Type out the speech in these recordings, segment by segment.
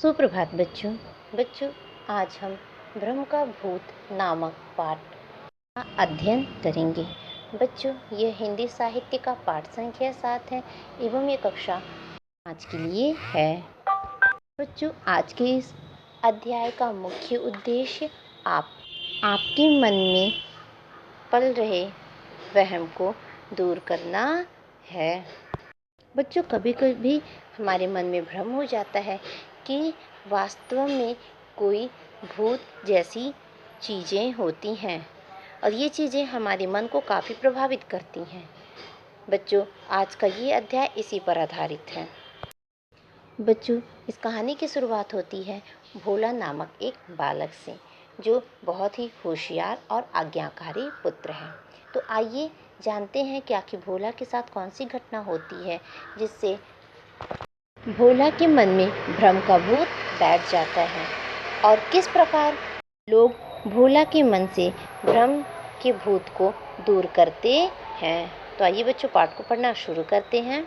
सुप्रभात बच्चों। आज हम भ्रम का भूत नामक पाठ का अध्ययन करेंगे। बच्चों, यह हिंदी साहित्य का पाठ संख्या 7 है एवं ये कक्षा 5 के लिए है। बच्चों, आज के इस अध्याय का मुख्य उद्देश्य आपके मन में पल रहे वहम को दूर करना है। बच्चों, कभी कभी हमारे मन में भ्रम हो जाता है कि वास्तव में कोई भूत जैसी चीज़ें होती हैं और ये चीज़ें हमारे मन को काफ़ी प्रभावित करती हैं। बच्चों, आज का ये अध्याय इसी पर आधारित है। बच्चों, इस कहानी की शुरुआत होती है भोला नामक एक बालक से, जो बहुत ही होशियार और आज्ञाकारी पुत्र है। तो आइए जानते हैं कि आखिर भोला के साथ कौन सी घटना होती है जिससे भोला के मन में भ्रम का भूत बैठ जाता है और किस प्रकार लोग भोला के मन से भ्रम के भूत को दूर करते हैं। तो आइए बच्चों, पाठ को पढ़ना शुरू करते हैं।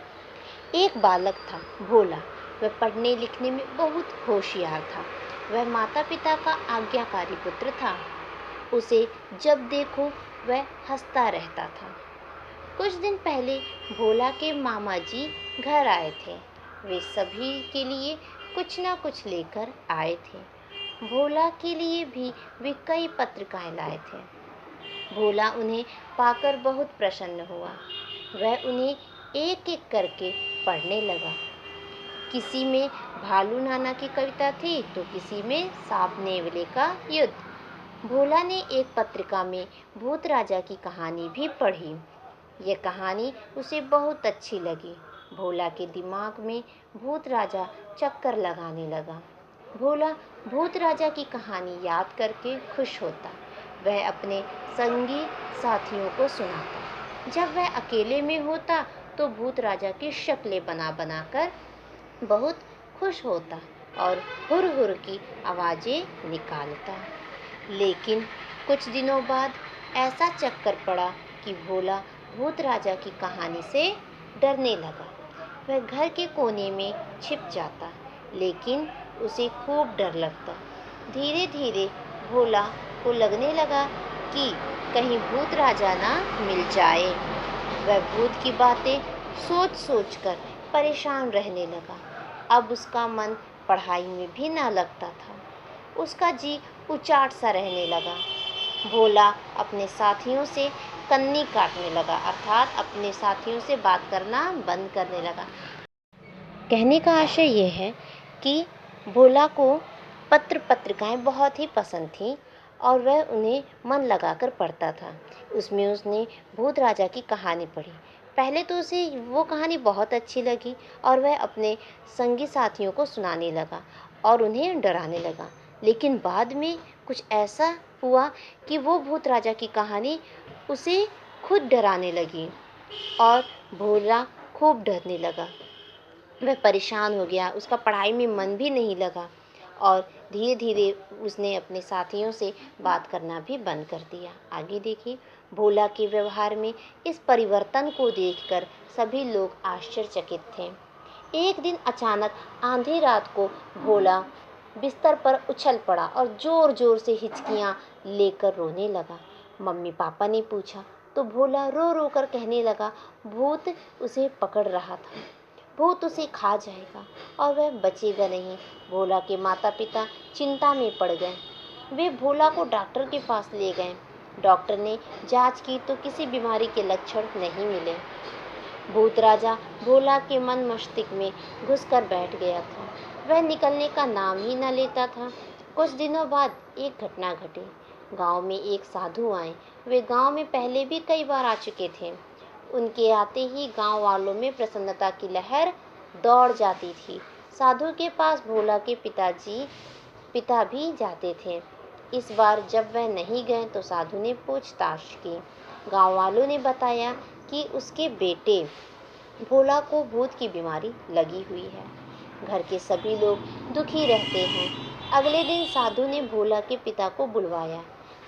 एक बालक था भोला। वह पढ़ने लिखने में बहुत होशियार था। वह माता पिता का आज्ञाकारी पुत्र था। उसे जब देखो वह हंसता रहता था। कुछ दिन पहले भोला के मामा जी घर आए थे। वे सभी के लिए कुछ न कुछ लेकर आए थे। भोला के लिए भी वे कई पत्रिकाएं लाए थे। भोला उन्हें पाकर बहुत प्रसन्न हुआ। वह उन्हें एक एक करके पढ़ने लगा। किसी में भालू नाना की कविता थी तो किसी में सांप नेवले का युद्ध। भोला ने एक पत्रिका में भूत राजा की कहानी भी पढ़ी। यह कहानी उसे बहुत अच्छी लगी। भोला के दिमाग में भूत राजा चक्कर लगाने लगा। भोला भूत राजा की कहानी याद करके खुश होता। वह अपने संगी साथियों को सुनाता। जब वह अकेले में होता तो भूत राजा की शक्लें बना बनाकर बहुत खुश होता और हुर हुर की आवाज़ें निकालता। लेकिन कुछ दिनों बाद ऐसा चक्कर पड़ा कि भोला भूत राजा की कहानी से डरने लगा। वह घर के कोने में छिप जाता, लेकिन उसे खूब डर लगता। धीरे धीरे भोला को लगने लगा कि कहीं भूत राजा ना मिल जाए। वह भूत की बातें सोच सोच कर परेशान रहने लगा। अब उसका मन पढ़ाई में भी ना लगता था। उसका जी उचाट सा रहने लगा। भोला अपने साथियों से कन्नी काटने लगा, अर्थात अपने साथियों से बात करना बंद करने लगा। कहने का आशय यह है कि भोला को पत्रिकाएं बहुत ही पसंद थीं और वह उन्हें मन लगाकर पढ़ता था। उसमें उसने भूत राजा की कहानी पढ़ी। पहले तो उसे वो कहानी बहुत अच्छी लगी और वह अपने संगी साथियों को सुनाने लगा और उन्हें डराने लगा। लेकिन बाद में कुछ ऐसा हुआ कि वो भूत राजा की कहानी उसे खुद डराने लगी और भोला खूब डरने लगा। वह परेशान हो गया। उसका पढ़ाई में मन भी नहीं लगा और धीरे धीरे उसने अपने साथियों से बात करना भी बंद कर दिया। आगे देखिए, भोला के व्यवहार में इस परिवर्तन को देखकर सभी लोग आश्चर्यचकित थे। एक दिन अचानक आधी रात को भोला बिस्तर पर उछल पड़ा और जोर जोर से हिचकियाँ लेकर रोने लगा। मम्मी पापा ने पूछा तो भोला रो रो कर कहने लगा भूत उसे पकड़ रहा था, भूत उसे खा जाएगा और वह बचेगा नहीं। भोला के माता पिता चिंता में पड़ गए। वे भोला को डॉक्टर के पास ले गए। डॉक्टर ने जांच की तो किसी बीमारी के लक्षण नहीं मिले। भूत राजा भोला के मन मस्तिष्क में घुसकर बैठ गया था। वह निकलने का नाम ही न लेता था। कुछ दिनों बाद एक घटना घटी। गांव में एक साधु आए। वे गांव में पहले भी कई बार आ चुके थे। उनके आते ही गांव वालों में प्रसन्नता की लहर दौड़ जाती थी। साधु के पास भोला के पिता भी जाते थे। इस बार जब वह नहीं गए तो साधु ने पूछताछ की। गांव वालों ने बताया कि उसके बेटे भोला को भूत की बीमारी लगी हुई है। घर के सभी लोग दुखी रहते हैं। अगले दिन साधु ने भोला के पिता को बुलवाया।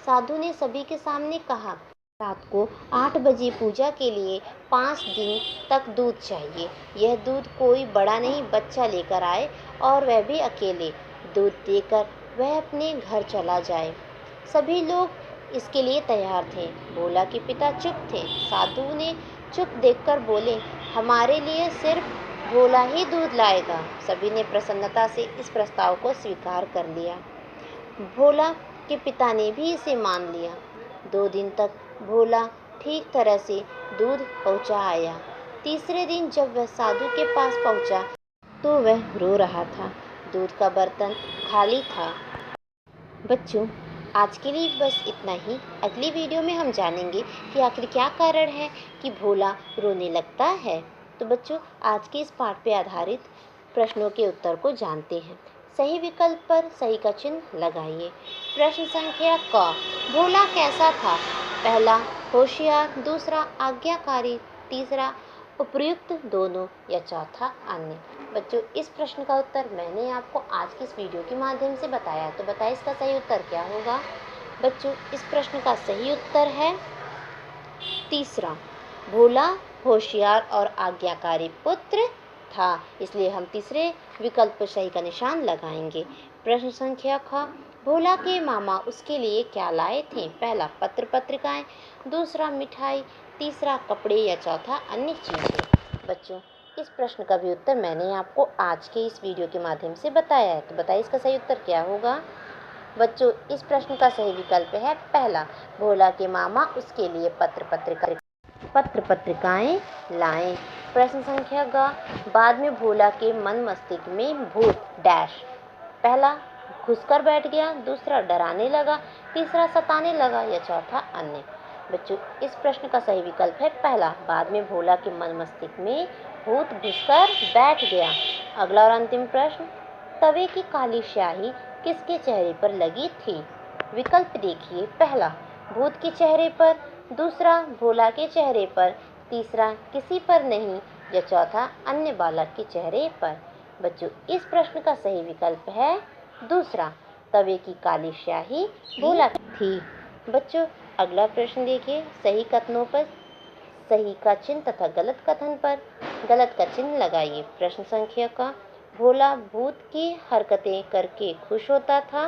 साधु ने सभी के सामने कहा, रात को 8 बजे पूजा के लिए 5 दिन तक दूध चाहिए। यह दूध कोई बड़ा नहीं बच्चा लेकर आए और वह भी अकेले। दूध देकर वह अपने घर चला जाए। सभी लोग इसके लिए तैयार थे। भोला के पिता चुप थे। साधु ने चुप देखकर बोले, हमारे लिए सिर्फ भोला ही दूध लाएगा। सभी ने प्रसन्नता से इस प्रस्ताव को स्वीकार कर लिया। भोला के पिता ने भी इसे मान लिया। 2 दिन तक भोला ठीक तरह से दूध पहुंचा आया। तीसरे दिन जब वह साधु के पास पहुंचा तो वह रो रहा था। दूध का बर्तन खाली था। बच्चों, आज के लिए बस इतना ही। अगली वीडियो में हम जानेंगे कि आखिर क्या कारण है कि भोला रोने लगता है। तो बच्चों, आज के इस पाठ पे आधारित प्रश्नों के उत्तर को जानते हैं। सही विकल्प पर सही का चिन्ह लगाइए। प्रश्न संख्या क, भोला कैसा था? पहला, होशियार, दूसरा आज्ञाकारी, तीसरा उपयुक्त दोनों या चौथा अन्य। बच्चों, इस प्रश्न का उत्तर मैंने आपको आज की इस वीडियो के माध्यम से बताया। तो बताइए इसका सही उत्तर क्या होगा? बच्चों, इस प्रश्न का सही उत्तर है तीसरा, भोला होशियार और आज्ञाकारी पुत्र था। इसलिए हम तीसरे विकल्प पर सही का निशान लगाएंगे। प्रश्न संख्या ख, भोला के मामा उसके लिए क्या लाए थे? पहला, पत्र पत्रिकाएं, दूसरा मिठाई, तीसरा कपड़े या चौथा अन्य चीजें। बच्चों, इस प्रश्न का भी उत्तर मैंने आपको आज के इस वीडियो के माध्यम से बताया है। तो बताइए इसका सही उत्तर क्या होगा? बच्चों, इस प्रश्न का सही विकल्प है पहला, भोला के मामा उसके लिए पत्र पत्रिकाएं लाएं। प्रश्न संख्या ग, बाद में भोला के मन मस्तिष्क में भूत डैश। पहला, घुसकर बैठ गया, दूसरा डराने लगा, तीसरा सताने लगा या चौथा अन्य। बच्चों, इस प्रश्न का सही विकल्प है पहला, बाद में भोला के मन मस्तिष्क में भूत घुसकर बैठ गया। अगला और अंतिम प्रश्न, तवे की काली स्याही किसके चेहरे पर लगी थी? विकल्प देखिए, पहला भूत के चेहरे पर, दूसरा भोला के चेहरे पर, तीसरा किसी पर नहीं या चौथा अन्य बालक के चेहरे पर। बच्चों, इस प्रश्न का सही विकल्प है दूसरा, तवे की काली स्याही भोला की थी। बच्चों, अगला प्रश्न देखिए, सही कथनों पर सही का चिन्ह तथा गलत कथन पर गलत का चिन्ह लगाइए। प्रश्न संख्या का, भोला भूत की हरकतें करके खुश होता था।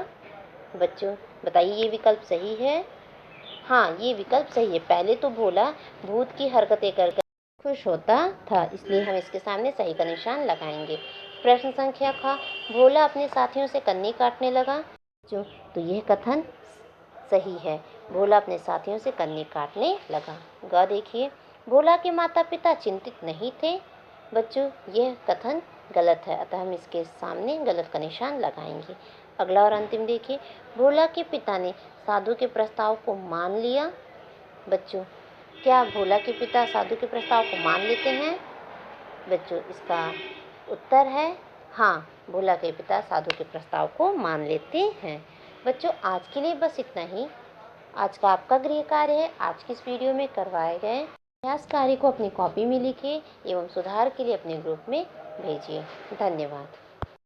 बच्चों, बताइए ये विकल्प सही है? हाँ, ये विकल्प सही है। पहले तो भोला भूत की हरकतें करके खुश होता था, इसलिए हम इसके सामने सही का निशान लगाएंगे। प्रश्न संख्या ख, भोला अपने साथियों से कन्नी काटने लगा। तो यह कथन सही है, भोला अपने साथियों से कन्नी काटने लगा। ग देखिए, भोला के माता पिता चिंतित नहीं थे। बच्चों, यह कथन गलत है, अतः हम इसके सामने गलत का निशान लगाएंगे। अगला और अंतिम देखिए, भोला के पिता ने साधु के प्रस्ताव को मान लिया। बच्चों, क्या भोला के पिता साधु के प्रस्ताव को मान लेते हैं? बच्चों, इसका उत्तर है हाँ, भोला के पिता साधु के प्रस्ताव को मान लेते हैं। बच्चों, आज के लिए बस इतना ही। आज का आपका गृह कार्य है, आज की इस वीडियो में करवाए गए अभ्यास कार्य को अपनी कॉपी में लिखिए एवं सुधार के लिए अपने ग्रुप में भेजिए। धन्यवाद।